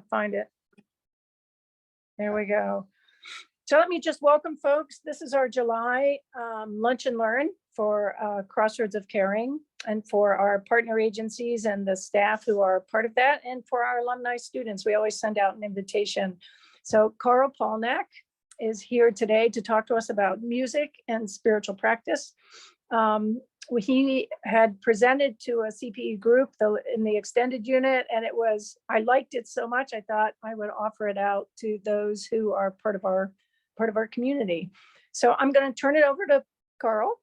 Find it. There we go. So let me just welcome folks. This is our July Lunch and Learn for Crossroads of Caring, and for our partner agencies and the staff who are part of that, and for our alumni students. We always send out an invitation. So Karl Paulnack is here today to talk to us about music and spiritual practice. He had presented to a CPE group in the extended unit, and I liked it so much, I thought I would offer it out to those who are part of our community. So I'm going to turn it over to Karl.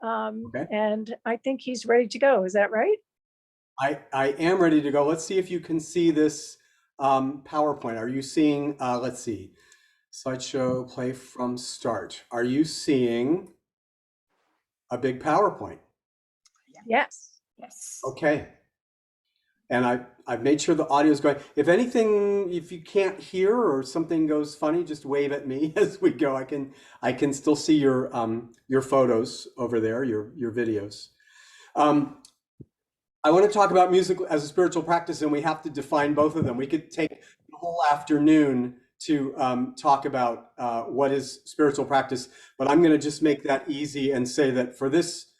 Okay. And I think he's ready to go. Is that right? I am ready to go. Let's see if you can see this PowerPoint. Are you seeing, let's see, slideshow, play from start. Are you seeing a big PowerPoint? Yes. Yes. Okay. And I've made sure the audio is going. If anything, if you can't hear or something goes funny, just wave at me as we go. I can still see your photos over there, your videos. I want to talk about music as a spiritual practice, and we have to define both of them. We could take the whole afternoon to talk about what is spiritual practice, but I'm going to just make that easy and say that for this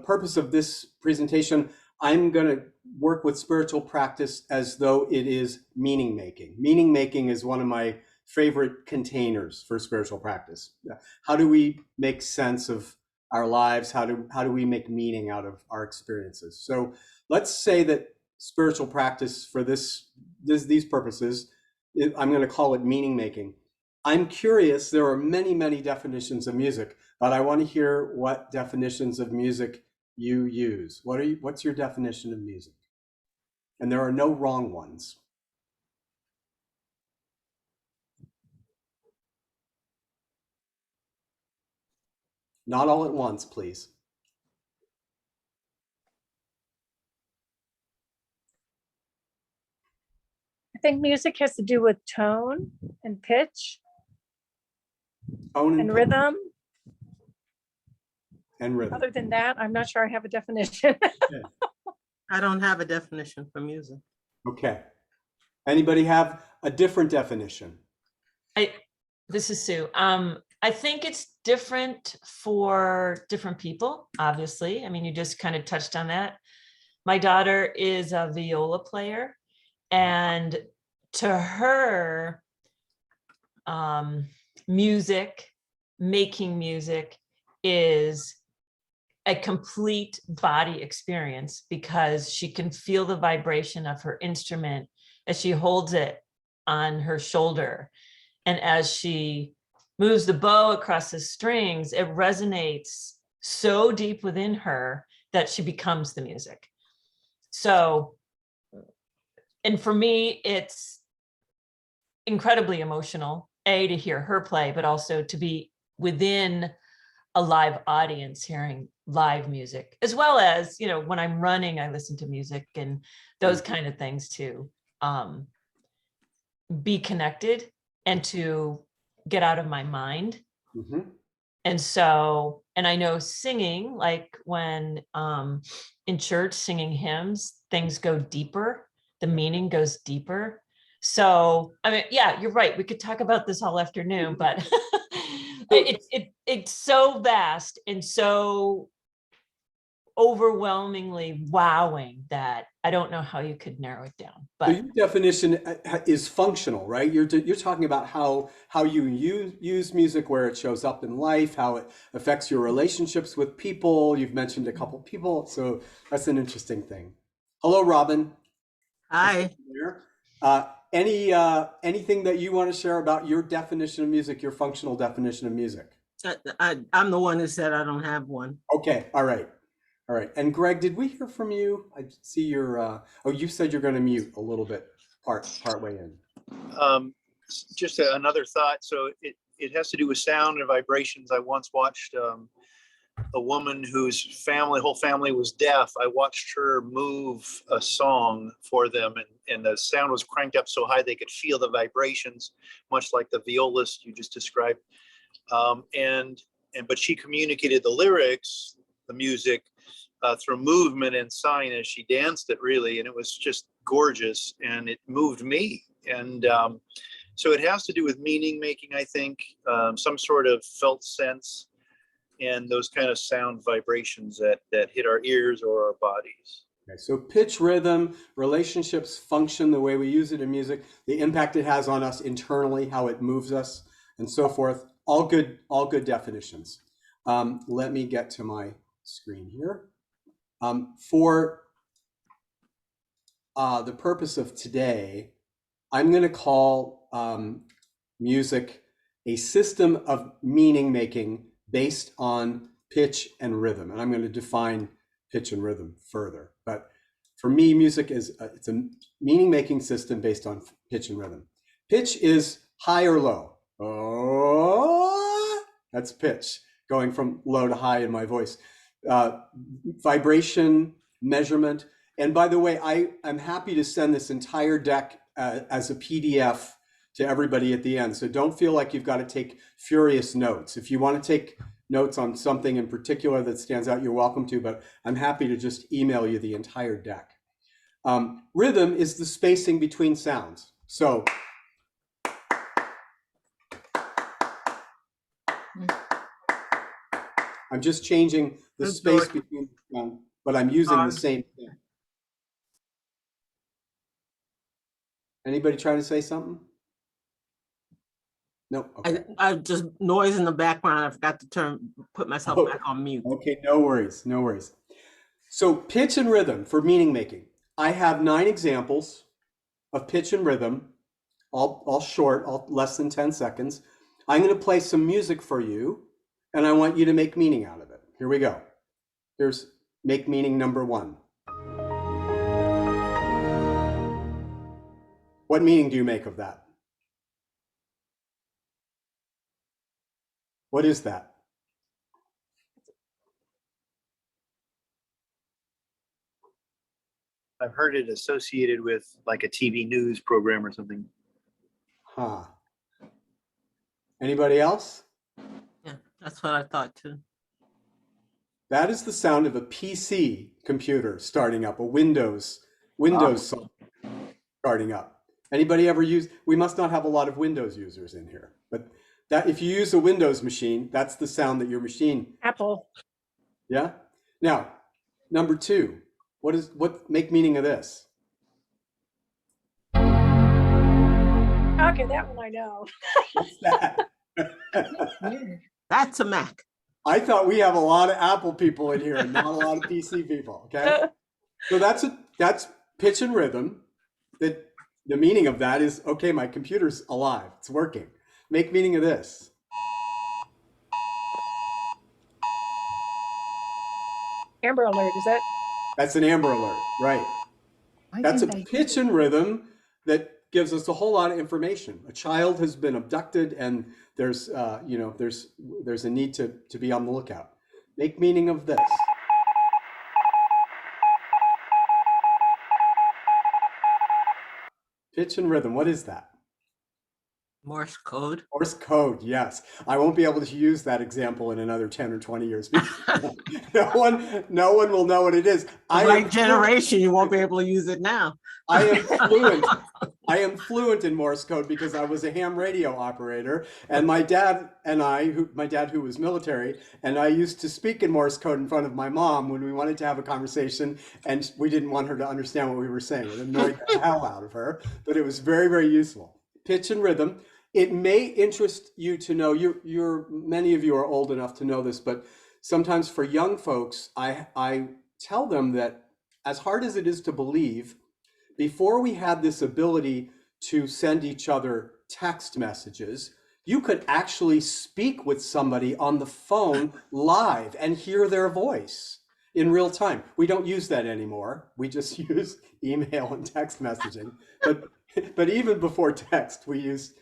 purpose of this presentation, I'm going to work with spiritual practice as though it is meaning making. Meaning making is one of my favorite containers for spiritual practice. How do we make sense of our lives? How do we make meaning out of our experiences? So let's say that spiritual practice for these purposes, I'm going to call it meaning making. I'm curious, there are many, many definitions of music, but I want to hear what definitions of music you use. What's your definition of music? And there are no wrong ones. Not all at once, please. I think music has to do with tone and pitch. Tone and rhythm. And rhythm. Other than that, I'm not sure I have a definition. I don't have a definition for music. Okay. Anybody have a different definition? This is Sue. I think it's different for different people, obviously. I mean, you just kind of touched on that. My daughter is a viola player, and to her, making music is a complete body experience, because she can feel the vibration of her instrument as she holds it on her shoulder. And as she moves the bow across the strings, it resonates so deep within her that she becomes the music. So, and for me, it's incredibly emotional, to hear her play, but also to be within a live audience hearing live music, as well as, when I'm running, I listen to music and those kind of things to be connected and to get out of my mind. Mm-hmm. And so, and I know singing, like when in church singing hymns, things go deeper, the meaning goes deeper. So, I mean, yeah, you're right. We could talk about this all afternoon, but it's so vast and so overwhelmingly wowing that I don't know how you could narrow it down. But so your definition is functional, right? You're talking about how you use music, where it shows up in life, how it affects your relationships with people. You've mentioned a couple people, so that's an interesting thing. Hello, Robin. Hi. Anything that you want to share about your definition of music, your functional definition of music? I'm the one who said I don't have one. Okay, all right. And Greg, did we hear from you? I see your, you said you're going to mute a little bit part way in. Just another thought. So it has to do with sound and vibrations. I once watched a woman whose whole family was deaf. I watched her move a song for them, and the sound was cranked up so high they could feel the vibrations, much like the violist you just described. But she communicated the lyrics, the music, through movement and sign as she danced it, really, and it was just gorgeous, and it moved me. And so it has to do with meaning making, I think, some sort of felt sense, and those kind of sound vibrations that hit our ears or our bodies. Okay, so pitch, rhythm, relationships, function, the way we use it in music, the impact it has on us internally, how it moves us, and so forth. All good definitions. Let me get to my screen here. For the purpose of today, I'm going to call music a system of meaning making based on pitch and rhythm. And I'm going to define pitch and rhythm further. But for me, music is it's a meaning making system based on pitch and rhythm. Pitch is high or low. Oh, that's pitch, going from low to high in my voice. Vibration, measurement. And by the way, I'm happy to send this entire deck as a PDF to everybody at the end. So don't feel like you've got to take furious notes. If you want to take notes on something in particular that stands out, you're welcome to, but I'm happy to just email you the entire deck. Rhythm is the spacing between sounds. So I'm just changing the space between them, but I'm using the same thing. Anybody trying to say something? No. Okay. I just noise in the background. I forgot to put myself back on mute. Okay, no worries, no worries. So pitch and rhythm for meaning making. I have 9 examples of pitch and rhythm, all short, all less than 10 seconds. I'm going to play some music for you, and I want you to make meaning out of it. Here we go. Here's make meaning number 1. What meaning do you make of that? What is that? I've heard it associated with like a TV news program or something. Huh. Anybody else? Yeah, that's what I thought too. That is the sound of a PC computer starting up, a Windows song starting up. Anybody ever use? We must not have a lot of Windows users in here, but that if you use a Windows machine, that's the sound that your machine. Apple. Yeah. Now, number 2, what make meaning of this? Okay, that one I know. What's that? That's a Mac. I thought we have a lot of Apple people in here and not a lot of PC people. Okay. So that's pitch and rhythm. That the meaning of that is, okay, my computer's alive. It's working. Make meaning of this. Amber Alert, is that? That's an Amber Alert, right? That's a pitch and rhythm that gives us a whole lot of information. A child has been abducted, and there's a need to be on the lookout. Make meaning of this. Pitch and rhythm, what is that? Morse code. Morse code, yes. I won't be able to use that example in another 10 or 20 years. No one will know what it is. My generation, you won't be able to use it now. I am fluent. I am fluent in Morse code because I was a ham radio operator, and my dad who was military, and I used to speak in Morse code in front of my mom when we wanted to have a conversation, and we didn't want her to understand what we were saying. It annoyed the hell out of her, but it was very, very useful. Pitch and rhythm. It may interest you to know, many of you are old enough to know this, but sometimes for young folks, I tell them that as hard as it is to believe, before we had this ability to send each other text messages, you could actually speak with somebody on the phone live and hear their voice in real time. We don't use that anymore. We just use email and text messaging. But even before text, we used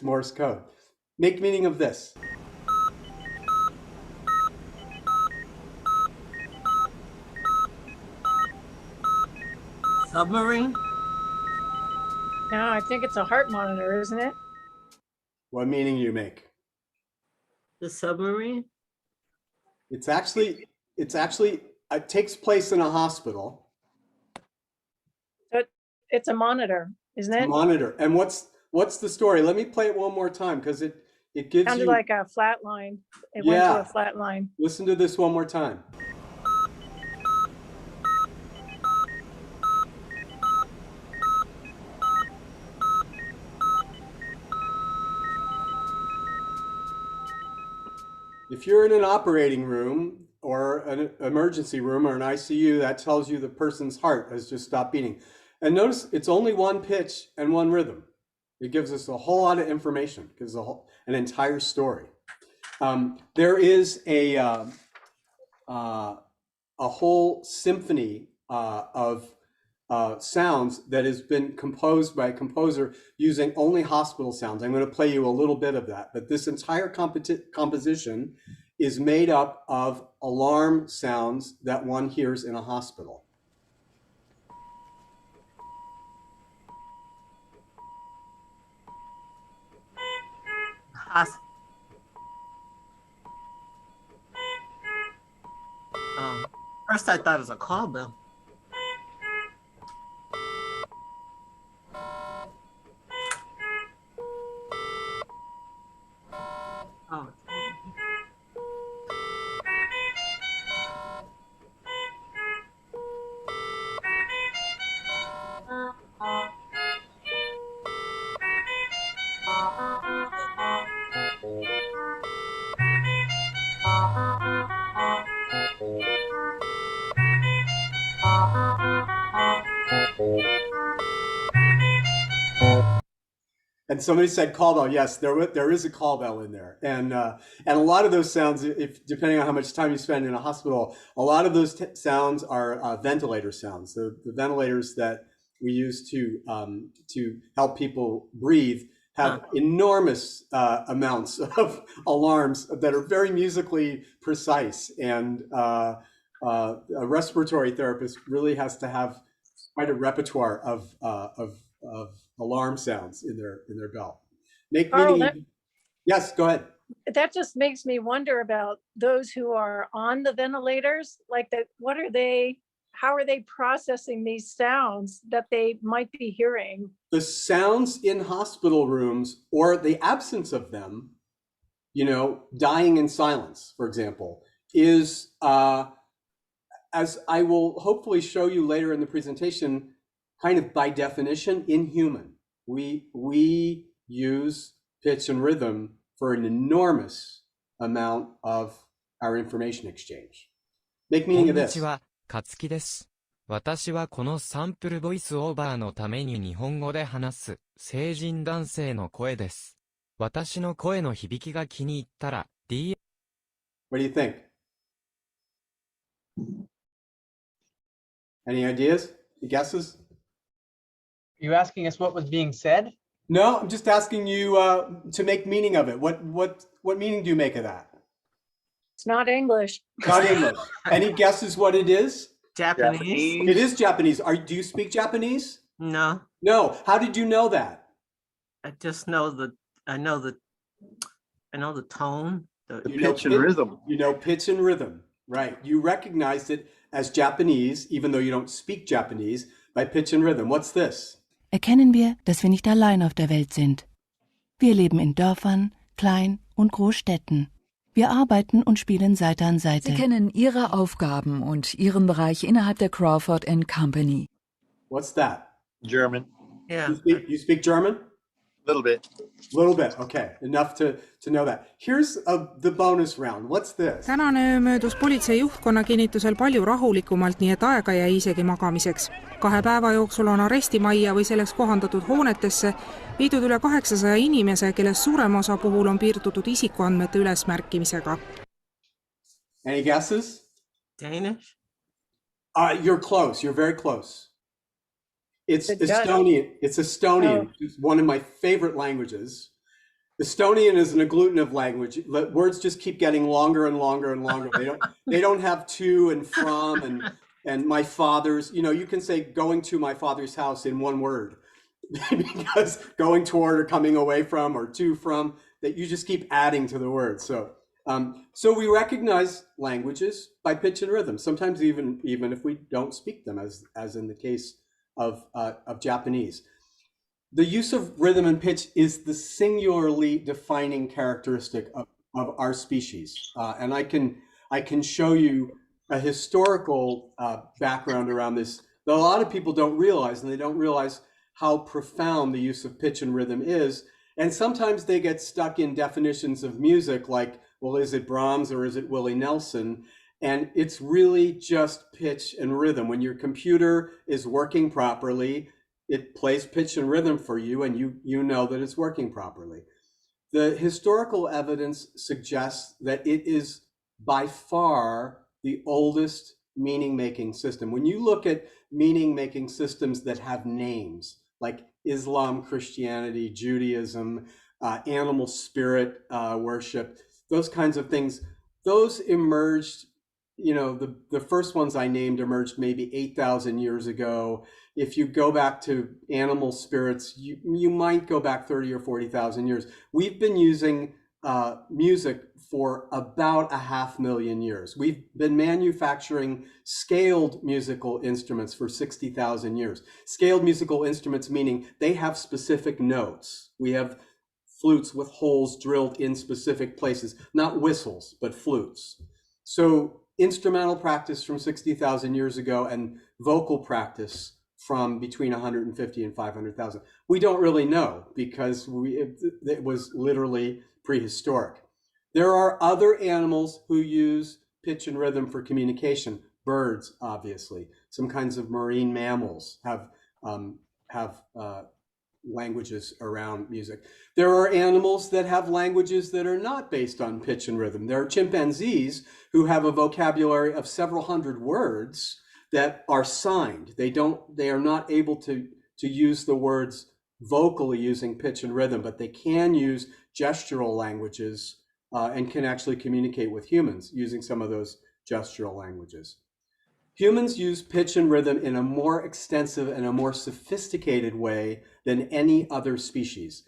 Morse code. Make meaning of this. Submarine. No, I think it's a heart monitor, isn't it? What meaning you make? The submarine. It takes place in a hospital. It's a monitor. isn't To it? monitor. And what's the story? Let me play it one more time because it gives Sounded you. like a flat line. It went to a flat line. Listen to this one more time. If you're in an operating room or an emergency room or an ICU, that tells you the person's heart has just stopped beating. And notice it's only one pitch and one rhythm. It gives us a whole lot of information, gives an entire story. There is a whole symphony of sounds that has been composed by a composer using only hospital sounds. I'm going to play you a little bit of that, but this entire composition is made up of alarm sounds that one hears in a hospital. First I thought it was a call bell. Oh. And somebody said call bell. Yes, there is a call bell in there, and a lot of those sounds, if depending on how much time you spend in a hospital, a lot of those sounds are ventilator sounds. The ventilators that we use to help people breathe have enormous amounts of alarms that are very musically precise, and a respiratory therapist really has to have quite a repertoire of alarm sounds in their belt. Karl, Yes, go ahead. that just makes me wonder about those who are on the ventilators. Like that, how are they processing these sounds that they might be hearing? The sounds in hospital rooms, or the absence of them, dying in silence, for example, is, as I will hopefully show you later in the presentation, kind of by definition inhuman. We use pitch and rhythm for an enormous amount of our information exchange. Make meaning of this. 勝木です。私はこのサンプルボイスオーバーのために日本語で話す成人男性の声です。私の声の響きが気に入ったら DM What do you think? Any ideas? Any guesses? Are you asking us what was being said? No, I'm just asking you to make meaning of it. What meaning do you make of that? It's not English. Not English. Any guesses what it is? Japanese? It is Japanese. Do you speak Japanese? No, No. How did you know that? I just know I know the tone. The pitch and rhythm. You know pitch and rhythm, right? You recognized it as Japanese, even though you don't speak Japanese, by pitch and rhythm. What's this? Erkennen wir, dass wir nicht allein auf der Welt sind. Wir leben in Dörfern, Klein- und Großstädten. Wir arbeiten und spielen Seite an Seite. Sie kennen Ihre Aufgaben und Ihren Bereich innerhalb der Crawford & Company. What's that? German. Yeah. You speak German? Little bit. Little bit, okay. Enough to know that. Here's the bonus round. What's this? Tänane möödus politsei juhtkonna kinnitusel palju rahulikumalt, nii et aega jäi isegi magamiseks. 2 päeva jooksul on arestimajja või selleks kohandatud hoonetesse viidud üle 800 inimese, kellest suurema osa puhul on piirdutud isikuandmete ülesmärkimisega. Any guesses? Danish? You're close. You're very close. It's It's Dutch. Estonian. It's Estonian. Oh. It's one of my favorite languages. Estonian is an agglutinative language. Words just keep getting longer and longer and longer. They don't have to and from and my father's. You can say going to my father's house in one word because going toward or coming away from or to from, that you just keep adding to the word. So we recognize languages by pitch and rhythm. Sometimes even if we don't speak them, as in the case of Japanese. the use of rhythm and pitch is the singularly defining characteristic of our species. And I can show you a historical background around this that a lot of people don't realize, and they don't realize how profound the use of pitch and rhythm is. And sometimes they get stuck in definitions of music like, well, is it Brahms or is it Willie Nelson? And it's really just pitch and rhythm. When your computer is working properly, it plays pitch and rhythm for you, and you know that it's working properly. The historical evidence suggests that it is by far the oldest meaning-making system. When you look at meaning-making systems that have names, like Islam, Christianity, Judaism, animal spirit worship, those kinds of things, those emerged, you know, the first ones I named emerged maybe 8,000 years ago. If you go back to animal spirits, you might go back 30 or 40,000 years. We've been using music for about 500,000 years. We've been manufacturing scaled musical instruments for 60,000 years. Scaled musical instruments meaning they have specific notes. We have flutes with holes drilled in specific places, not whistles, but flutes. So instrumental practice from 60,000 years ago and vocal practice from between 150 and 500,000. We don't really know because it was literally prehistoric. There are other animals who use pitch and rhythm for communication. Birds, obviously. Some kinds of marine mammals have languages around music. There are animals that have languages that are not based on pitch and rhythm. There are chimpanzees who have a vocabulary of several hundred words that are signed. They are not able to use the words vocally using pitch and rhythm, but they can use gestural languages and can actually communicate with humans using some of those gestural languages. Humans use pitch and rhythm in a more extensive and a more sophisticated way than any other species.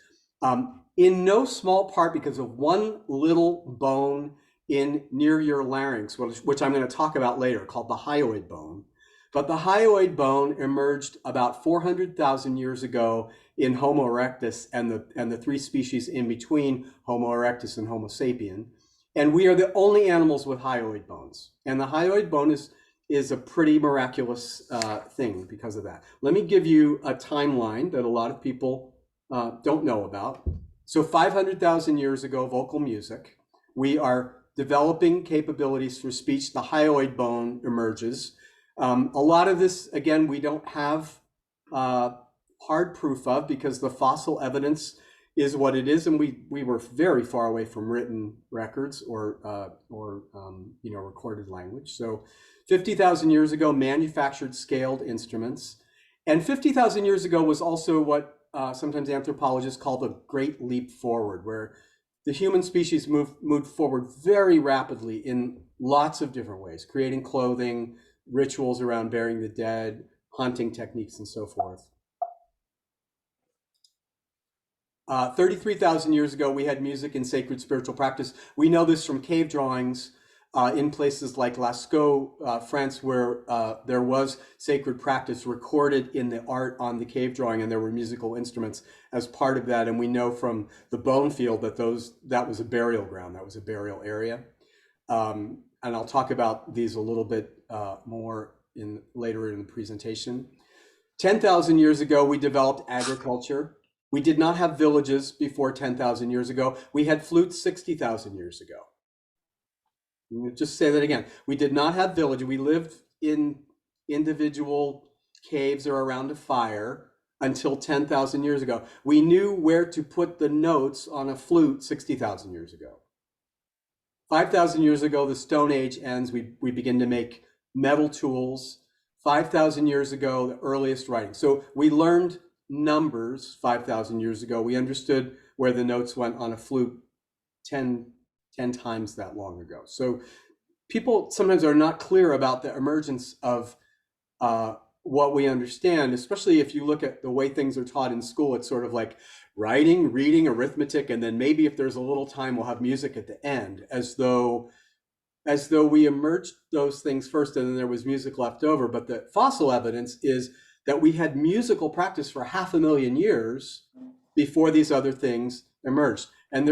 In no small part because of one little bone near your larynx, which I'm going to talk about later, called the hyoid bone. But the hyoid bone emerged about 400,000 years ago in Homo erectus and the three species in between Homo erectus and Homo sapien. And we are the only animals with hyoid bones. And the hyoid bone is a pretty miraculous thing because of that. Let me give you a timeline that a lot of people don't know about. So 500,000 years ago, vocal music. We are developing capabilities for speech. The hyoid bone emerges. A lot of this, again, we don't have hard proof of because the fossil evidence is what it is, and we were very far away from written records or recorded language. So 50,000 years ago, manufactured scaled instruments, and 50,000 years ago was also what sometimes anthropologists call the Great Leap Forward, where the human species moved forward very rapidly in lots of different ways, creating clothing, rituals around burying the dead, hunting techniques, and so forth. 33,000 years ago, we had music in sacred spiritual practice. We know this from cave drawings in places like Lascaux, France, where there was sacred practice recorded in the art on the cave drawing, and there were musical instruments as part of that. And we know from the bone field that that was a burial ground, that was a burial area. And I'll talk about these a little bit more later in the presentation. 10,000 years ago, we developed agriculture. We did not have villages before 10,000 years ago. We had flutes 60,000 years ago. Let me just say that again. We did not have villages. We lived in individual caves or around a fire until 10,000 years ago. We knew where to put the notes on a flute 60,000 years ago. 5,000 years ago, the Stone Age ends. We begin to make metal tools. 5,000 years ago, the earliest writing. So we learned numbers 5,000 years ago. We understood where the notes went on a flute 10 times that long ago. So people sometimes are not clear about the emergence of what we understand, especially if you look at the way things are taught in school. It's sort of like writing, reading, arithmetic, and then maybe if there's a little time, we'll have music at the end, as though we emerged those things first and then there was music left over. But the fossil evidence is that we had musical practice for 500,000 years before these other things emerged. And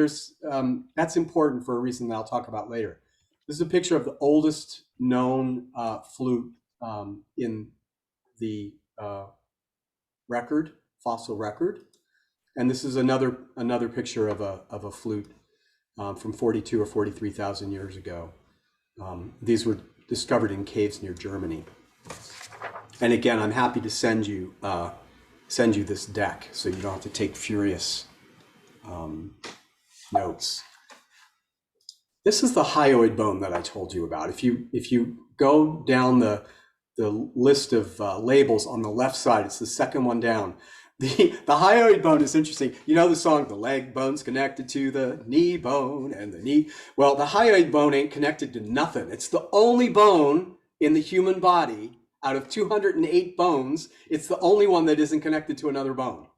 that's important for a reason that I'll talk about later. This is a picture of the oldest known flute in the fossil record. And this is another picture of a flute from 42 or 43,000 years ago. These were discovered in caves near Germany. And again, I'm happy to send you this deck so you don't have to take furious notes. This is the hyoid bone that I told you about. If you go down the list of labels on the left side, it's the second one down. The hyoid bone is interesting. You know the song, the leg bone's connected to the knee bone and the knee. Well, the hyoid bone ain't connected to nothing. It's the only bone in the human body out of 208 bones. It's the only one that isn't connected to another bone.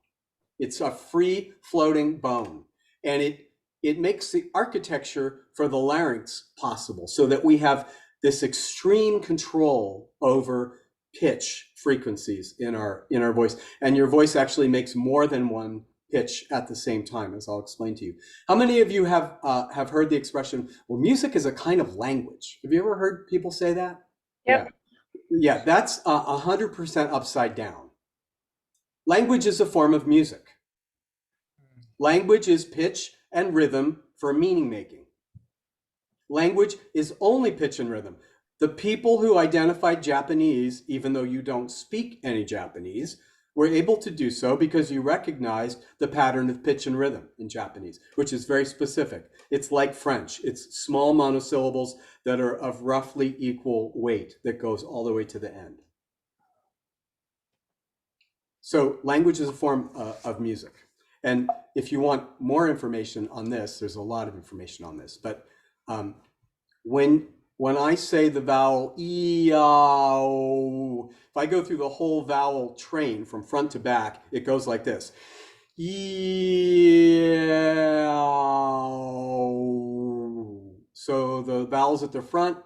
It's a free floating bone. And it makes the architecture for the larynx possible so that we have this extreme control over pitch frequencies in our voice. And your voice actually makes more than one pitch at the same time, as I'll explain to you. How many of you have heard the expression, well, music is a kind of language? Have you ever heard people say that? Yep. Yeah, that's 100% upside down. Language is a form of music. Language is pitch and rhythm for meaning making. Language is only pitch and rhythm. The people who identified Japanese, even though you don't speak any Japanese, were able to do so because you recognized the pattern of pitch and rhythm in Japanese, which is very specific. It's like French. It's small monosyllables that are of roughly equal weight that goes all the way to the end. So language is a form of music. And if you want more information on this, there's a lot of information on this. But when I say the vowel E-O, if I go through the whole vowel train from front to back, it goes like this. E-O. So the vowels at the front,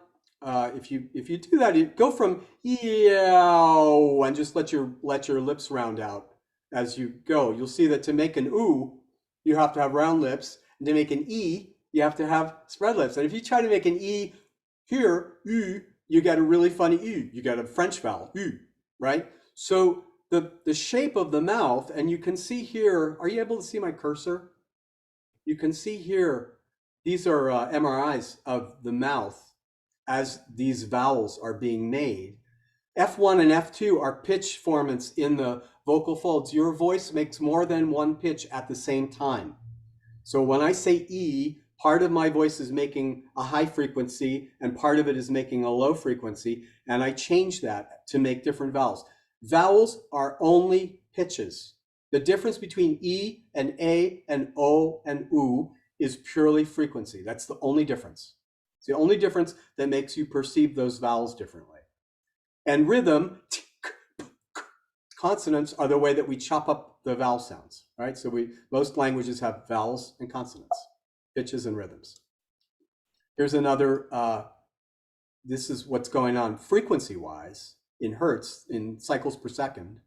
if you do that, you go from E-O and just let your lips round out as you go. You'll see that to make an oo, you have to have round lips, and to make an E, you have to have spread lips. And if you try to make an E here, you get a really funny E. You get a French vowel, U, right? So the shape of the mouth, and you can see here, are you able to see my cursor? You can see here, these are MRIs of the mouth as these vowels are being made. F1 and F2 are pitch formants in the vocal folds. Your voice makes more than one pitch at the same time. So when I say E, part of my voice is making a high frequency and part of it is making a low frequency, and I change that to make different vowels. Vowels are only pitches. The difference between E and A and O and U is purely frequency. That's the only difference. It's the only difference that makes you perceive those vowels differently. And rhythm, consonants are the way that we chop up the vowel sounds, right? So most languages have vowels and consonants, pitches and rhythms. Here's another, this is what's going on frequency-wise in hertz, in cycles per second,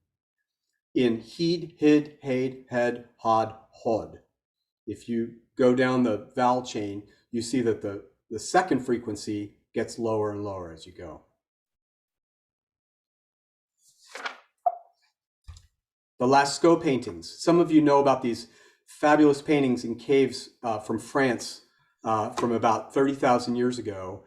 in heed, hid, haid, head, hod, hod. If you go down the vowel chain, you see that the second frequency gets lower and lower as you go. The Lascaux paintings. Some of you know about these fabulous paintings in caves from France from about 30,000 years ago.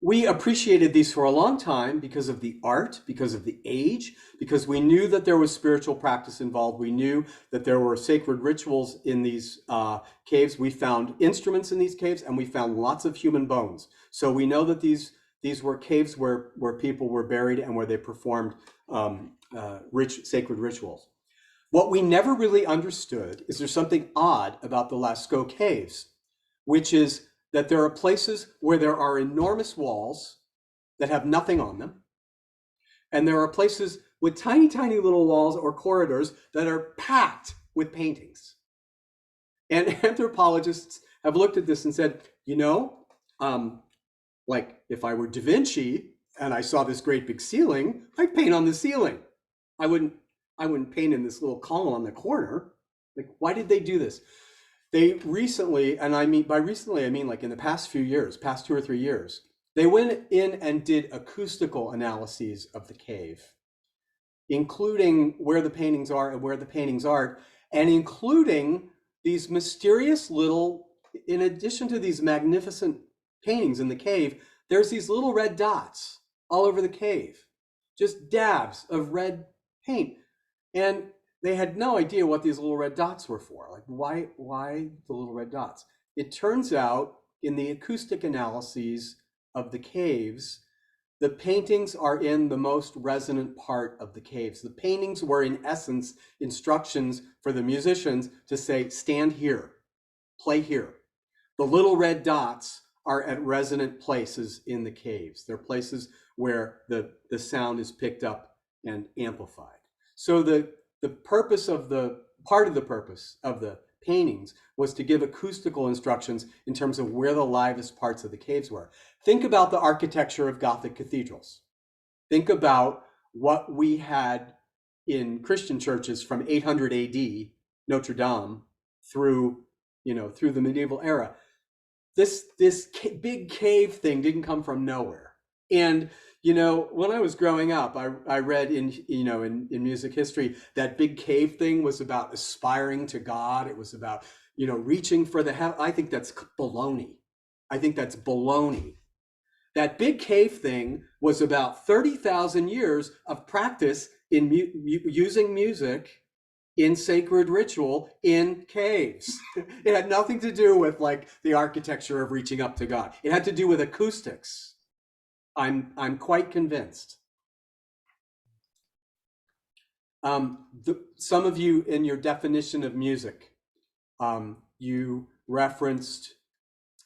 We appreciated these for a long time because of the art, because of the age, because we knew that there was spiritual practice involved. We knew that there were sacred rituals in these caves. We found instruments in these caves, and we found lots of human bones. So we know that these were caves where people were buried and where they performed sacred rituals. What we never really understood is there's something odd about the Lascaux caves, which is that there are places where there are enormous walls that have nothing on them. And there are places with tiny, tiny little walls or corridors that are packed with paintings. And anthropologists have looked at this and said, you know, like if I were Da Vinci and I saw this great big ceiling, I'd paint on the ceiling. I wouldn't paint in this little column on the corner. Like, why did they do this? They recently, and I mean, by recently, I mean like in the past few years, past 2 or 3 years, they went in and did acoustical analyses of the cave, including where the paintings are and where the paintings aren't, and including these mysterious little, in addition to these magnificent paintings in the cave, there's these little red dots all over the cave, just dabs of red paint. And they had no idea what these little red dots were for. Like, why the little red dots? It turns out in the acoustic analyses of the caves, the paintings are in the most resonant part of the caves. The paintings were in essence instructions for the musicians to say, stand here, play here. The little red dots are at resonant places in the caves. They're places where the sound is picked up and amplified. So the purpose of part of the purpose of the paintings was to give acoustical instructions in terms of where the livest parts of the caves were. Think about the architecture of Gothic cathedrals. Think about what we had in Christian churches from 800 AD, Notre Dame, through the medieval era. This big cave thing didn't come from nowhere. And when I was growing up, I read in music history that big cave thing was about aspiring to God. It was about, reaching for the heaven. I think that's baloney. That big cave thing was about 30,000 years of practice in using music in sacred ritual in caves. It had nothing to do with like the architecture of reaching up to God. It had to do with acoustics. I'm quite convinced. Some of you in your definition of music, you referenced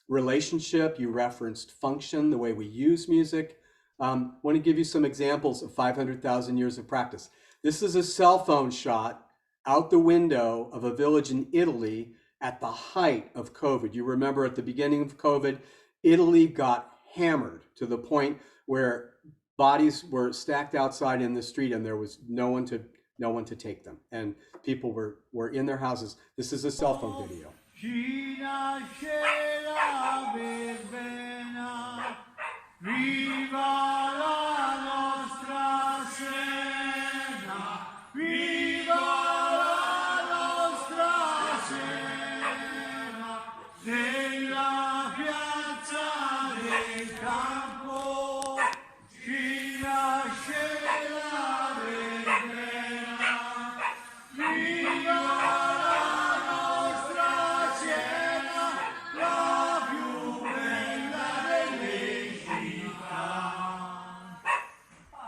relationship, you referenced function, the way we use music. I want to give you some examples of 500,000 years of practice. This is a cell phone shot out the window of a village in Italy at the height of COVID. You remember at the beginning of COVID, Italy got hammered to the point where bodies were stacked outside in the street and there was no one to take them, and people were in their houses. This is a cell phone video.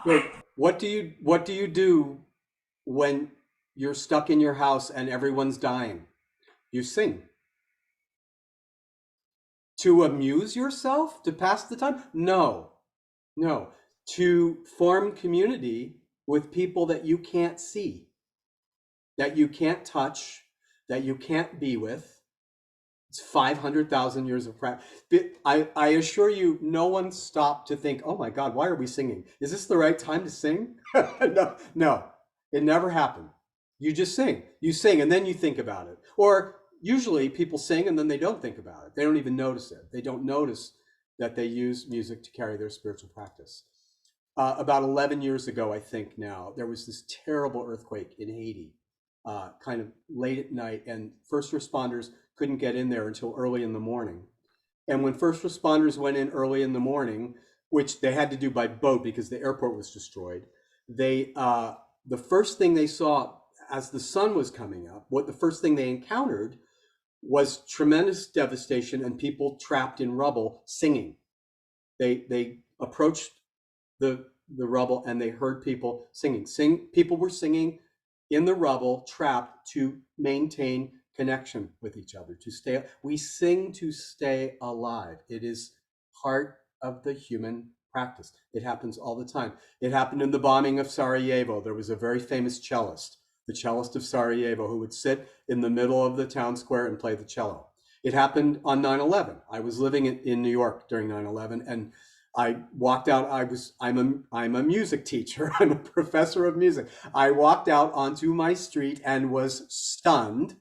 Wait, what do you do when you're stuck in your house and everyone's dying? You sing. To amuse yourself? To pass the time? No. To form community with people that you can't see, that you can't touch, that you can't be with. It's 500,000 years of practice. I assure you, no one stopped to think, oh my God, why are we singing? Is this the right time to sing? No, it never happened. You just sing. You sing and then you think about it. Or usually people sing and then they don't think about it. They don't even notice it. They don't notice that they use music to carry their spiritual practice. About 11 years ago, I think now, there was this terrible earthquake in Haiti, kind of late at night, and first responders couldn't get in there until early in the morning. And when first responders went in early in the morning, which they had to do by boat because the airport was destroyed, the first thing they saw as the sun was coming up, the first thing they encountered was tremendous devastation and people trapped in rubble singing. They approached the rubble and they heard people singing. People were singing in the rubble, trapped, to maintain connection with each other, to stay. We sing to stay alive. It is part of the human practice. It happens all the time. It happened in the bombing of Sarajevo. There was a very famous cellist, the cellist of Sarajevo, who would sit in the middle of the town square and play the cello. It happened on 9/11. I was living in New York during 9/11, and I walked out. I'm a music teacher. I'm a professor of music. I walked out onto my street and was stunned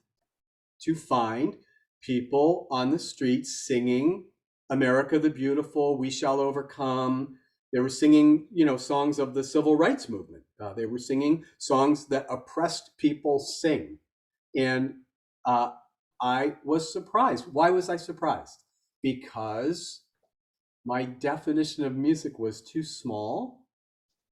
to find people on the street singing America the Beautiful, We Shall Overcome. They were singing, songs of the civil rights movement. They were singing songs that oppressed people sing. And I was surprised. Why was I surprised? Because my definition of music was too small.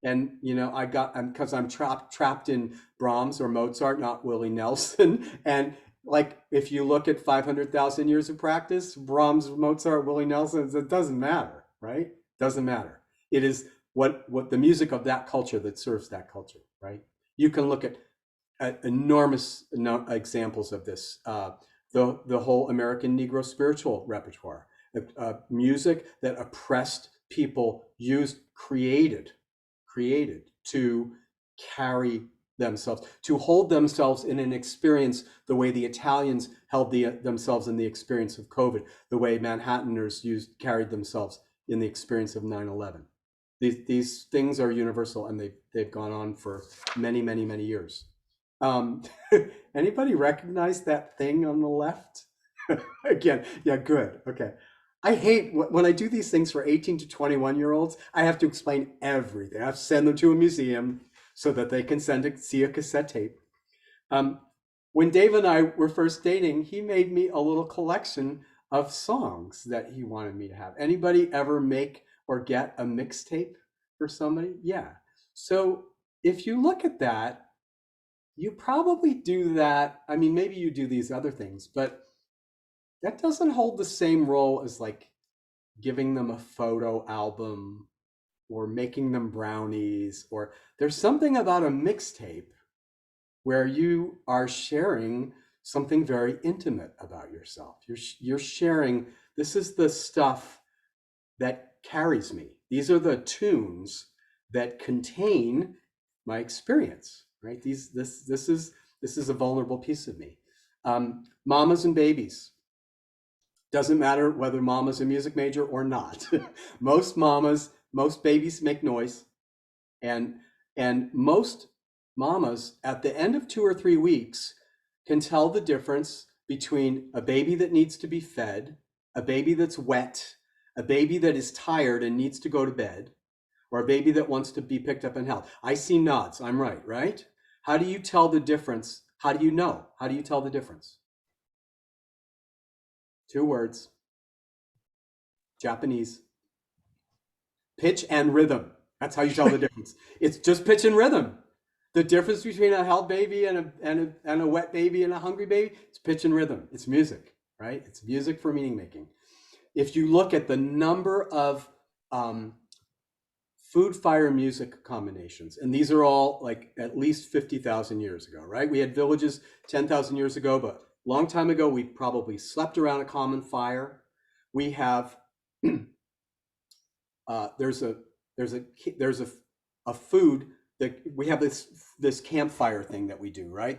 And, because I'm trapped in Brahms or Mozart, not Willie Nelson. And like, if you look at 500,000 years of practice, Brahms, Mozart, Willie Nelson, it doesn't matter, right? Doesn't matter. It is what the music of that culture that serves that culture, right? You can look at enormous examples of this. The whole American Negro spiritual repertoire, music that oppressed people created to carry themselves, to hold themselves in an experience the way the Italians held themselves in the experience of COVID, the way Manhattaners carried themselves in the experience of 9/11. These things are universal, and they've gone on for many, many, many years. Anybody recognize that thing on the left? Again, yeah, good. Okay. I hate when I do these things for 18 to 21-year-olds. I have to explain everything. I have to send them to a museum so that they can see a cassette tape. When Dave and I were first dating, he made me a little collection of songs that he wanted me to have. Anybody ever make or get a mixtape for somebody? Yeah. So if you look at that, you probably do that. I mean, maybe you do these other things, but that doesn't hold the same role as like giving them a photo album or making them brownies, or there's something about a mixtape where you are sharing something very intimate about yourself. You're sharing, this is the stuff that carries me. These are the tunes that contain my experience, right? This is a vulnerable piece of me. Mamas and babies. Doesn't matter whether mama's a music major or not. Most babies make noise, and most mamas at the end of 2 or 3 weeks can tell the difference between a baby that needs to be fed, a baby that's wet, a baby that is tired and needs to go to bed, or a baby that wants to be picked up and held. I see nods. I'm right? How do you tell the difference? How do you know? How do you tell the difference? 2 words. Japanese. Pitch and rhythm. That's how you tell the difference. It's just pitch and rhythm. The difference between a held baby and a wet baby and a hungry baby, it's pitch and rhythm. It's music, right? It's music for meaning making. If you look at the number of food, fire, music combinations, and these are all like at least 50,000 years ago, right? We had villages 10,000 years ago, but a long time ago, we probably slept around a common fire. We have there's a food that we have this campfire thing that we do, right?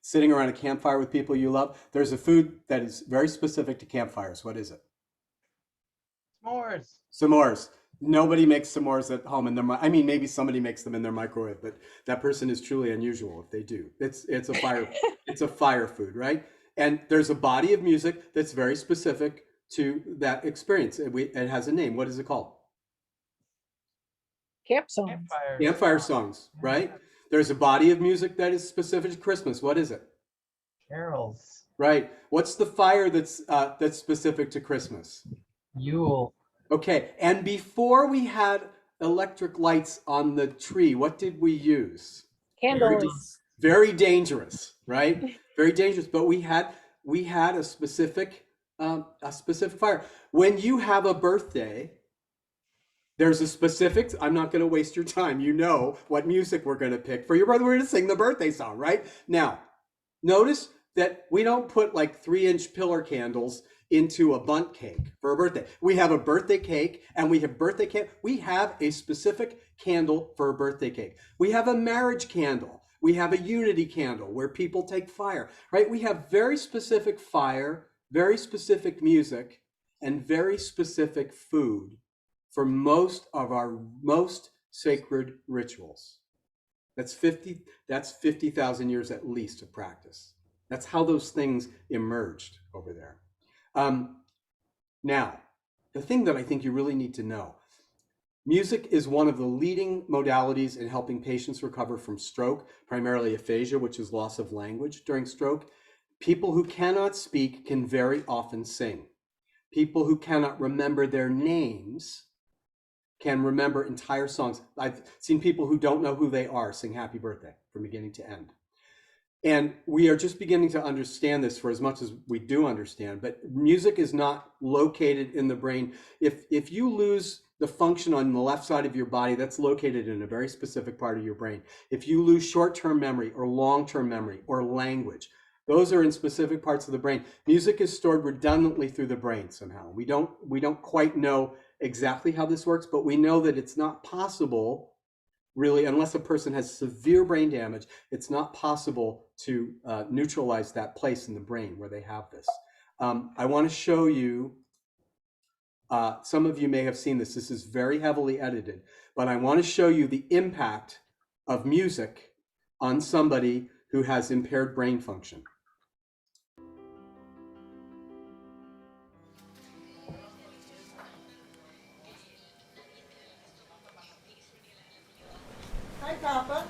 Sitting around a campfire with people you love. There's a food that is very specific to campfires. What is it? S'mores. S'mores. Nobody makes s'mores at home in their. I mean, maybe somebody makes them in their microwave, but that person is truly unusual if they do. It's a fire. It's a fire food, right? And there's a body of music that's very specific to that experience. It has a name. What is it called? Campfire songs, right? There's a body of music that is specific to Christmas. What is it? Carols. Right. What's the fire that's specific to Christmas? Yule. Okay. And before we had electric lights on the tree, what did we use? Candles. Very dangerous, right? Very dangerous. But we had a specific fire. When you have a birthday, there's a specific. I'm not going to waste your time. You know what music we're going to pick for your birthday. We're going to sing the birthday song, right? Now, notice that we don't put like 3-inch pillar candles into a bundt cake for a birthday. We have a birthday cake, and we have birthday cake. We have a specific candle for a birthday cake. We have a marriage candle. We have a unity candle where people take fire, right? We have very specific fire, very specific music, and very specific food for most of our most sacred rituals. That's 50,000 years at least of practice. That's how those things emerged over there. Now, the thing that I think you really need to know, music is one of the leading modalities in helping patients recover from stroke, primarily aphasia, which is loss of language during stroke. People who cannot speak can very often sing. People who cannot remember their names can remember entire songs. I've seen people who don't know who they are sing Happy Birthday from beginning to end. And we are just beginning to understand this for as much as we do understand, but music is not located in the brain. If you lose the function on the left side of your body, that's located in a very specific part of your brain. If you lose short-term memory or long-term memory or language, those are in specific parts of the brain. Music is stored redundantly through the brain somehow. We don't quite know exactly how this works, but we know that it's not possible, really, unless a person has severe brain damage, it's not possible to neutralize that place in the brain where they have this. I want to show you, some of you may have seen this. This is very heavily edited, but I want to show you the impact of music on somebody who has impaired brain function. Hi, Papa.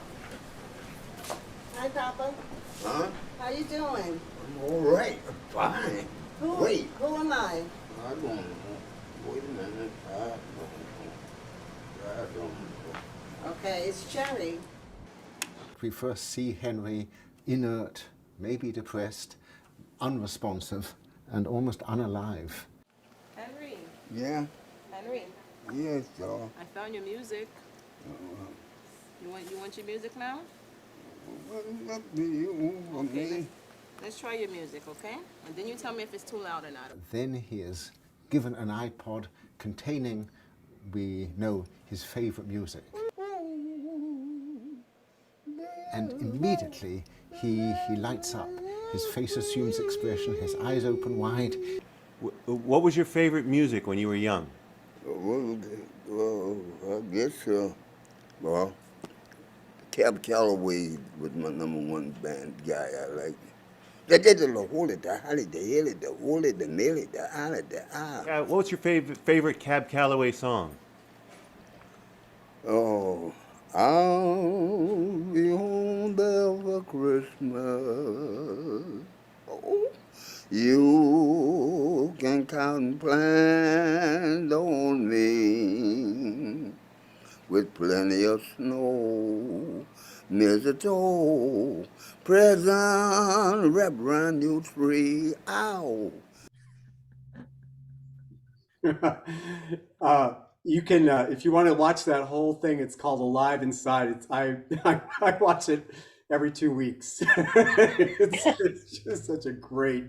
Hi, Papa. Huh? How you doing? I'm all right. I'm fine. Wait. Who am I? I don't know. Wait a minute. I don't know. Okay, it's Cherry. We first see Henry inert, maybe depressed, unresponsive, and almost unalive. Henry. Yeah? Henry. Yes, y'all. I found your music. You want your music now? Okay. Let's try your music, okay? And then you tell me if it's too loud or not. Then he is given an iPod containing, we know, his favorite music. And immediately he lights up. His face assumes expression, his eyes open wide. What was your favorite music when you were young? Well, I guess, well, Cab Calloway was my #1 band guy. I like. What's your favorite Cab Calloway song? Oh, I'll be home there for Christmas. Oh, you can count and plan on me with plenty of snow, mistletoe, present wrapped around your tree. Ow. You can, if you want to watch that whole thing, it's called Alive Inside. I watch it every 2 weeks. it's just such a great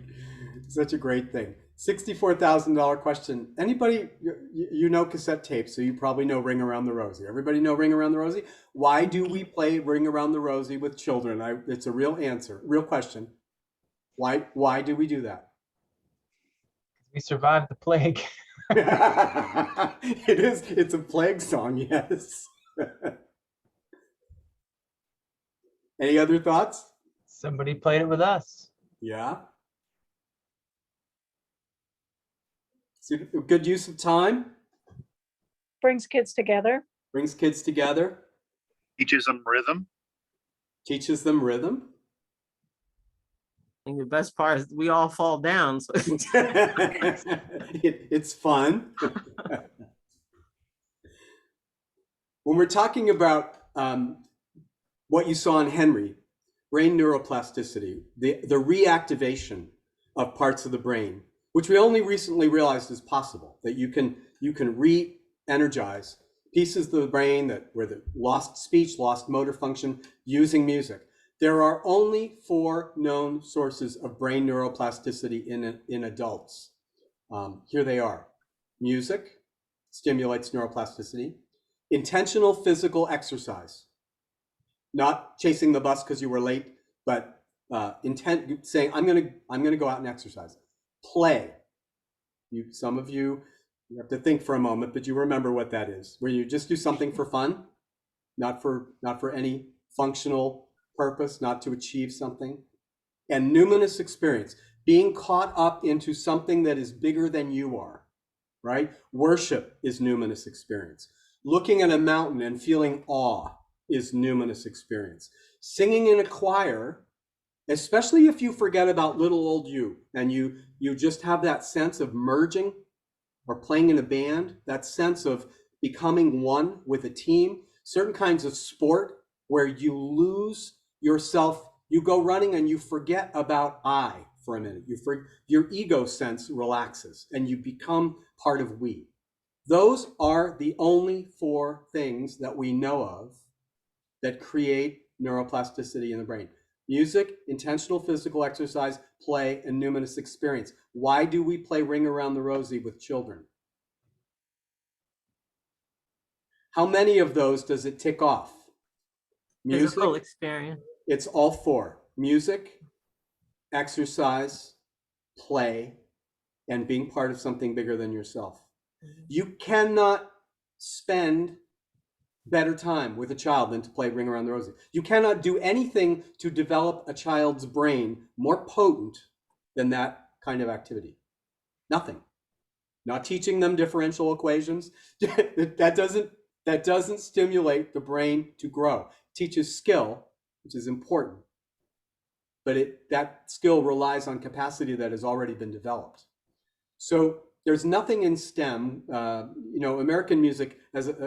thing. $64,000 question. Anybody, you know cassette tapes, so you probably know Ring Around the Rosie. Everybody know Ring Around the Rosie? Why do we play Ring Around the Rosie with children? It's a real answer, real question. Why do we do that? We survived the plague. It's a plague song, yes. Any other thoughts? Somebody played it with us. Yeah. So good use of time. Brings kids together. Brings kids together. Teaches them rhythm. Teaches them rhythm. And the best part is we all fall down. So it's fun. When we're talking about what you saw in Henry, brain neuroplasticity, the reactivation of parts of the brain, which we only recently realized is possible, that you can re-energize pieces of the brain where the lost speech, lost motor function using music. There are only 4 known sources of brain neuroplasticity in adults. Here they are. Music stimulates neuroplasticity. Intentional physical exercise. Not chasing the bus because you were late, but saying, I'm gonna go out and exercise. Play. Some of you You have to think for a moment, but you remember what that is, where you just do something for fun, not for any functional purpose, not to achieve something. And numinous experience, being caught up into something that is bigger than you are, right? Worship is numinous experience. Looking at a mountain and feeling awe is numinous experience. Singing in a choir, especially if you forget about little old you and you just have that sense of merging, or playing in a band, that sense of becoming one with a team, certain kinds of sport where you lose yourself, you go running and you forget about I for a minute. Your ego sense relaxes and you become part of we. Those are the only 4 things that we know of that create neuroplasticity in the brain. Music, intentional physical exercise, play, and numinous experience. Why do we play Ring Around the Rosie with children? How many of those does it tick off? Music, Physical experience. It's all 4. Music, exercise, play, and being part of something bigger than yourself. You cannot spend better time with a child than to play Ring Around the Rosie. You cannot do anything to develop a child's brain more potent than that kind of activity. Nothing. Not teaching them differential equations. that doesn't stimulate the brain to grow. It teaches skill, which is important, but that skill relies on capacity that has already been developed. So there's nothing in STEM. American music,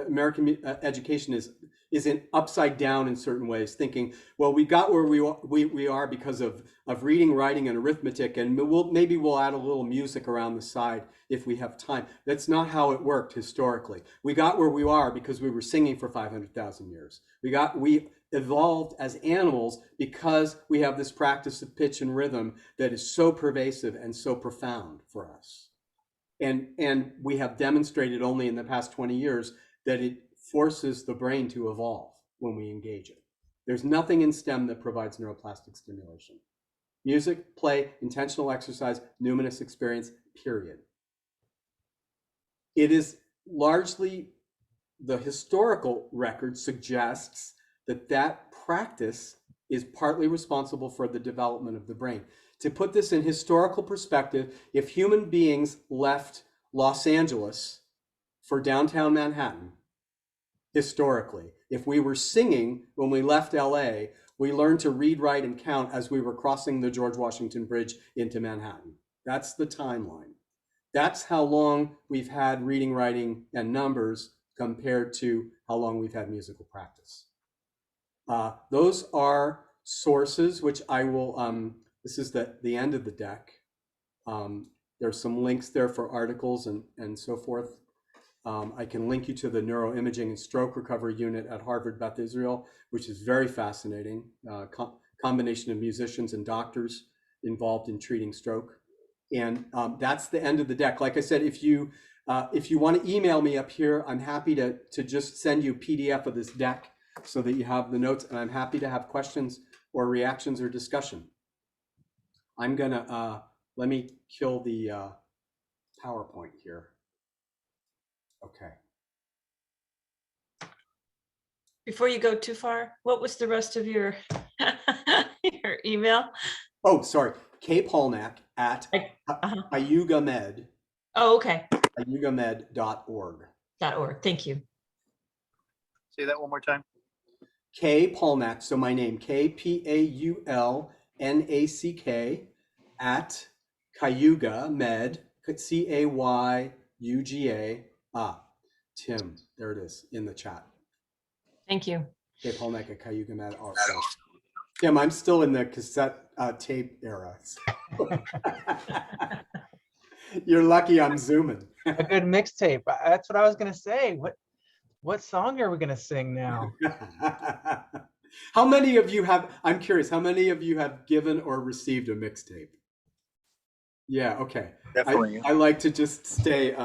American education is in upside down in certain ways, thinking, well, we got where we are because of reading, writing, and arithmetic, and maybe we'll add a little music around the side if we have time. That's not how it worked historically. We got where we are because we were singing for 500,000 years. We evolved as animals because we have this practice of pitch and rhythm that is so pervasive and so profound for us. And we have demonstrated only in the past 20 years that it forces the brain to evolve when we engage it. There's nothing in STEM that provides neuroplastic stimulation. Music, play, intentional exercise, numinous experience, period. It is largely, the historical record suggests that practice is partly responsible for the development of the brain. To put this in historical perspective, if human beings left Los Angeles for downtown Manhattan, historically, if we were singing when we left LA, we learned to read, write, and count as we were crossing the George Washington Bridge into Manhattan. That's the timeline. That's how long we've had reading, writing, and numbers compared to how long we've had musical practice. Those are sources which I will, this is the end of the deck. There's some links there for articles and so forth. I can link you to the Neuroimaging and Stroke Recovery Unit at Harvard Beth Israel, which is very fascinating. Combination of musicians and doctors involved in treating stroke. And that's the end of the deck. Like I said, if you want to email me up here, I'm happy to just send you a PDF of this deck so that you have the notes, and I'm happy to have questions or reactions or discussion. I'm gonna, let me kill the PowerPoint here. Okay. Before you go too far, what was the rest of your your email? Oh, sorry. K. Paulnack at Cayuga Med. Oh, okay. CayugaMed.org. .org. Thank you. Say that one more time. K. Paulnack. So my name, KPaulnack at Cayuga Med, CAYUGA. Tim, there it is in the chat. Thank you. K. Paulnack at Cayuga Med. Tim, I'm still in the cassette tape era. You're lucky I'm zooming. A good mixtape. That's what I was gonna say. What song are we gonna sing now? How many of you have, I'm curious, how many of you have given or received a mixtape? Yeah, okay. Definitely. I like to just stay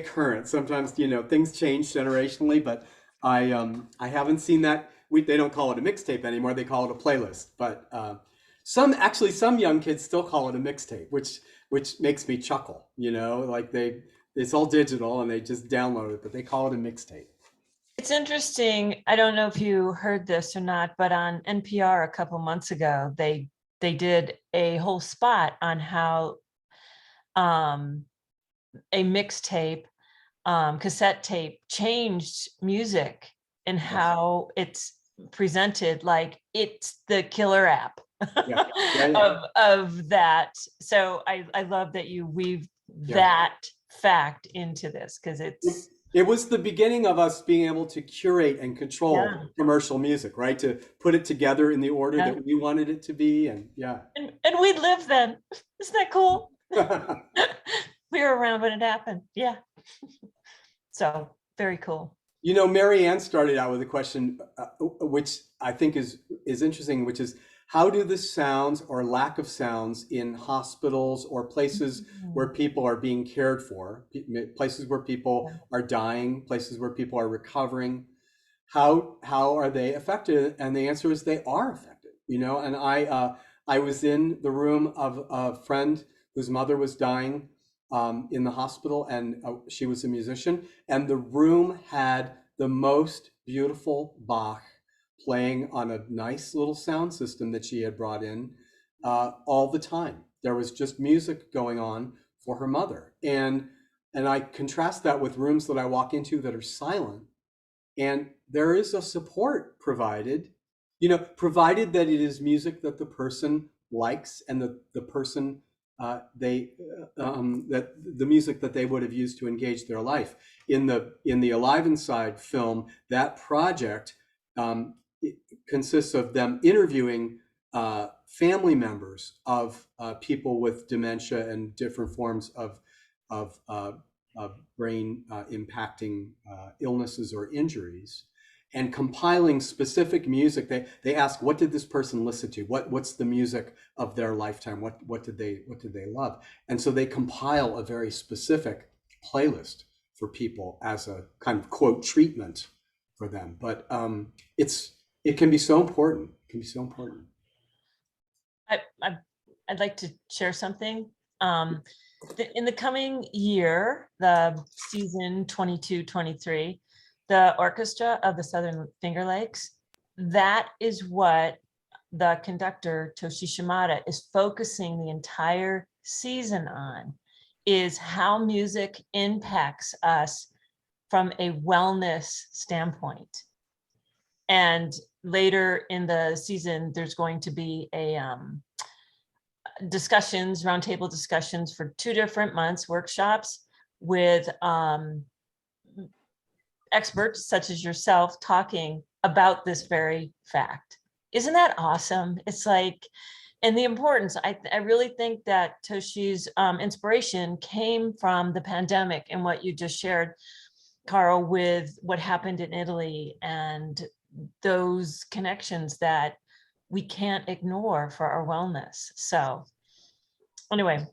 current. Sometimes, things change generationally, but I haven't seen that. They don't call it a mixtape anymore. They call it a playlist. But some young kids still call it a mixtape, which makes me chuckle. Like they It's all digital and they just download it, but they call it a mixtape. It's interesting. I don't know if you heard this or not, but on NPR a couple months ago, they did a whole spot on how a mixtape, cassette tape changed music and how it's presented, like it's the killer app of that. So I love that you weave that fact into this, because it was the beginning of us being able to curate and control commercial music, right? To put it together in the order that we wanted it to be. And and we lived then. Isn't that cool? We were around when it happened. Yeah. So very cool. You know, Mary Ann started out with a question, which I think is interesting, which is, how do the sounds or lack of sounds in hospitals or places where people are being cared for, places where people are dying, places where people are recovering, how are they affected? And the answer is they are affected, you know. And I was in the room of a friend whose mother was dying in the hospital, and she was a musician, and the room had the most beautiful Bach playing on a nice little sound system that she had brought in all the time. There was just music going on for her mother. And I contrast that with rooms that I walk into that are silent, and there is a support provided, you know, provided that it is music that the person likes and the person that the music that they would have used to engage their life. In the Alive Inside film, that project it consists of them interviewing family members of people with dementia and different forms of brain impacting illnesses or injuries, and compiling specific music. They ask, what did this person listen to? What's the music of their lifetime? What did they love? And so they compile a very specific playlist for people as a kind of quote treatment for them. But it can be so important. It can be so important. I'd like to share something. In the coming year, the season 22-23, the Orchestra of the Southern Finger Lakes, that is what the conductor, Toshi Shimada, is focusing the entire season on, is how music impacts us from a wellness standpoint. And later in the season, there's going to be a roundtable discussions for 2 different months, workshops with experts such as yourself talking about this very fact. Isn't that awesome? It's like, and the importance, I really think that Toshi's inspiration came from the pandemic and what you just shared, Karl, with what happened in Italy and those connections that we can't ignore for our wellness. So anyway,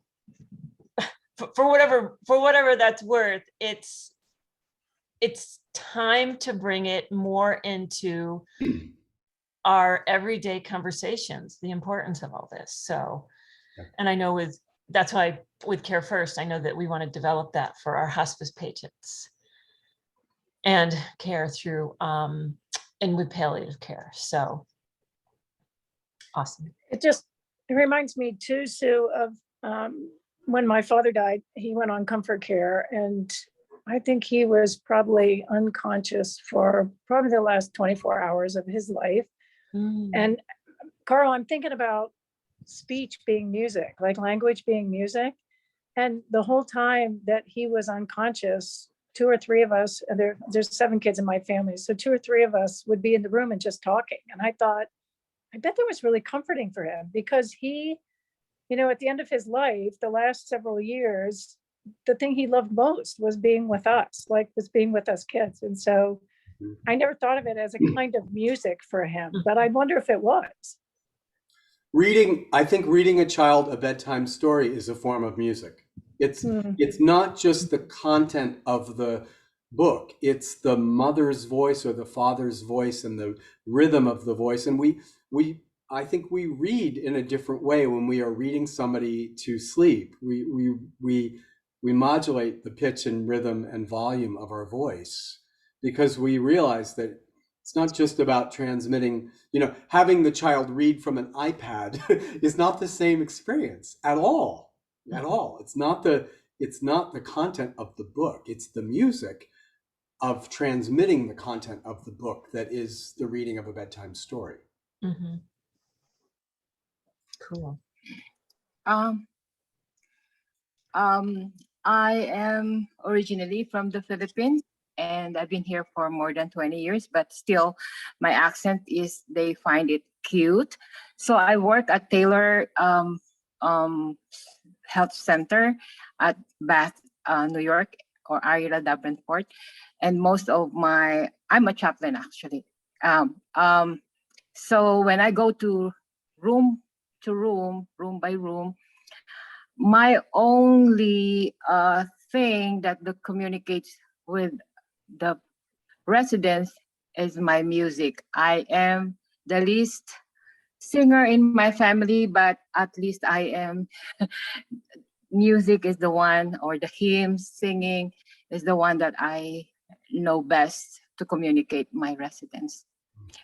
for whatever that's worth, it's time to bring it more into our everyday conversations, the importance of all this. So, and I know that's why with Care First, I know that we want to develop that for our hospice patients and care through and with palliative care. So awesome. It reminds me too, Sue, of when my father died. He went on comfort care, and I think he was probably unconscious for probably the last 24 hours of his life. And Karl, I'm thinking about speech being music, like language being music. And the whole time that he was unconscious, 2 or 3 of us, and there's 7 kids in my family, so 2 or 3 of us would be in the room and just talking. And I thought, I bet that was really comforting for him, because he, you know, at the end of his life, the last several years, the thing he loved most was being with us, was being with us kids. And so I never thought of it as a kind of music for him, but I wonder if it was. I think reading a child a bedtime story is a form of music. It's not just the content of the book, it's the mother's voice or the father's voice and the rhythm of the voice. And I think we read in a different way when we are reading somebody to sleep. We we modulate the pitch and rhythm and volume of our voice, because we realize that it's not just about transmitting, having the child read from an iPad is not the same experience at all. At all. It's not the content of the book. It's the music of transmitting the content of the book that is the reading of a bedtime story. Mm-hmm. Cool. I am originally from the Philippines, and I've been here for more than 20 years, but still my accent they find it cute. So I work at Taylor Health Center at Bath, New York, or Area Davenport. And I'm a chaplain actually. So when I go to room by room, my only thing that communicates with the residents is my music. I am the least singer in my family, but at least I am. Music is the one, or the hymns, singing is the one that I know best to communicate my residents.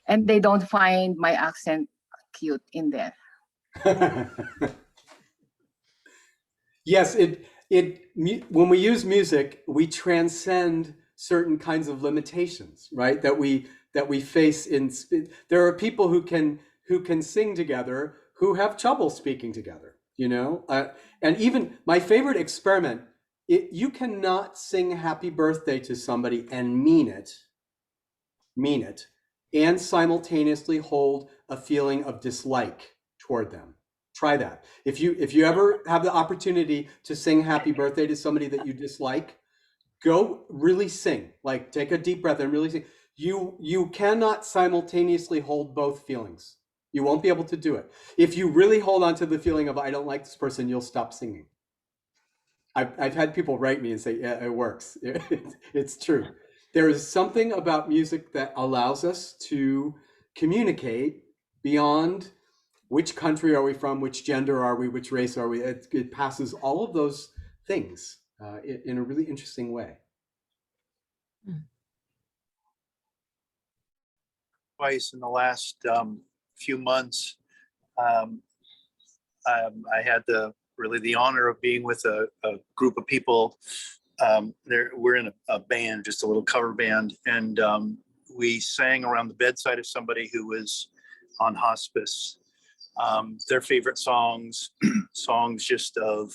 And they don't find my accent cute in there. Yes, when we use music, we transcend certain kinds of limitations, right? That we face there are people who can sing together who have trouble speaking together, and even my favorite experiment, you cannot sing happy birthday to somebody and mean it, and simultaneously hold a feeling of dislike toward them. Try that. If you ever have the opportunity to sing happy birthday to somebody that you dislike, go really sing. Like, take a deep breath and really sing. You cannot simultaneously hold both feelings. You won't be able to do it. If you really hold on to the feeling of I don't like this person, you'll stop singing. I've had people write me and say, yeah, it works. It's true. There is something about music that allows us to communicate beyond which country are we from, which gender are we, which race are we. It passes all of those things in a really interesting way. Twice in the last few months, I had the honor of being with a group of people. We're in a band, just a little cover band, and we sang around the bedside of somebody who was on hospice. Their favorite songs just of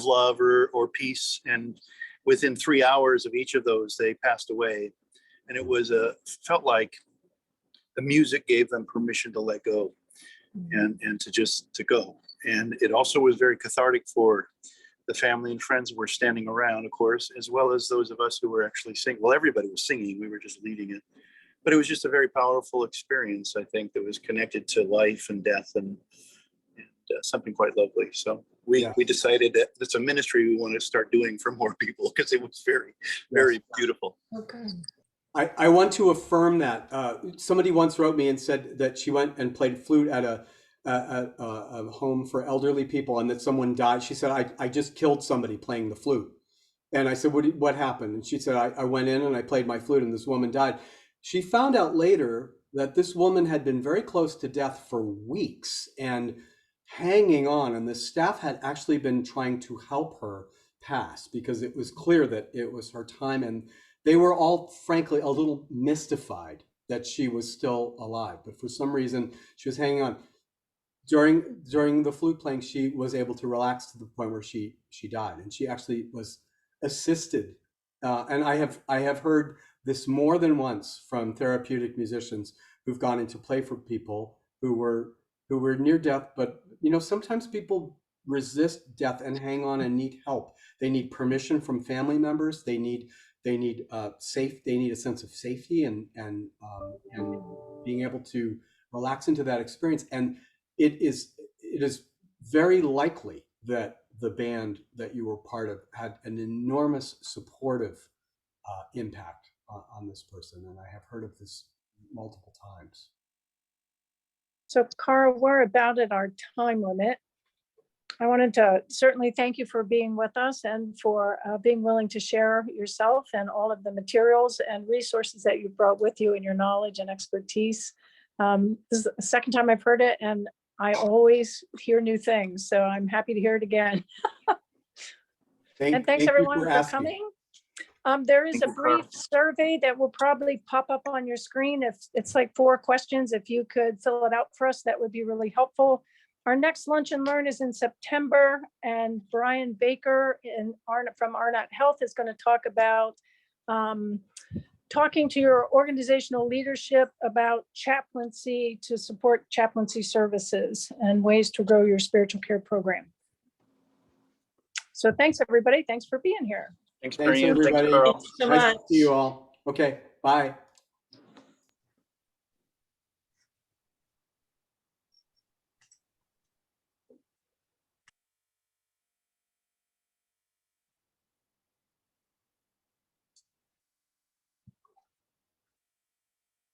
love or peace, and within 3 hours of each of those, they passed away. And it was felt like the music gave them permission to let go, and to go. And it also was very cathartic for the family and friends who were standing around, of course, as well as those of us who were actually singing. Well, everybody was singing, we were just leading it. But it was just a very powerful experience, I think, that was connected to life and death and something quite lovely. So we decided that it's a ministry we want to start doing for more people, because it was very, very beautiful. Okay. I want to affirm that. Somebody once wrote me and said that she went and played flute at a home for elderly people, and that someone died. She said, I just killed somebody playing the flute. And I said, what happened? And she said, I went in and I played my flute and this woman died. She found out later that this woman had been very close to death for weeks and hanging on, and the staff had actually been trying to help her pass, because it was clear that it was her time, and they were all, frankly, a little mystified that she was still alive. But for some reason, she was hanging on. During the flute playing, she was able to relax to the point where she died, and she actually was assisted. And I have heard this more than once from therapeutic musicians who've gone in to play for people who were near death. But sometimes people resist death and hang on and need help. They need permission from family members. They need a sense of safety and being able to relax into that experience. And it is very likely that the band that you were part of had an enormous supportive impact on this person. And I have heard of this multiple times. So Karl, we're about at our time limit. I wanted to certainly thank you for being with us and for being willing to share yourself and all of the materials and resources that you brought with you and your knowledge and expertise. This is the second time I've heard it, and I always hear new things, so I'm happy to hear it again. And thanks you everyone for for asking. coming. There is Thank a you, Carl. brief survey that will probably pop up on your screen. If it's like 4 questions, if you could fill it out for us, that would be really helpful. Our next Lunch and Learn is in September, and Brian Baker from Arnott Health is going to talk about talking to your organizational leadership about chaplaincy to support chaplaincy services and ways to grow your spiritual care program. So thanks, everybody. Thanks for being here. Thanks, Thanks, Marianne. Thanks, everybody. Carl. Thank you so Nice much. to see you all. Okay, bye.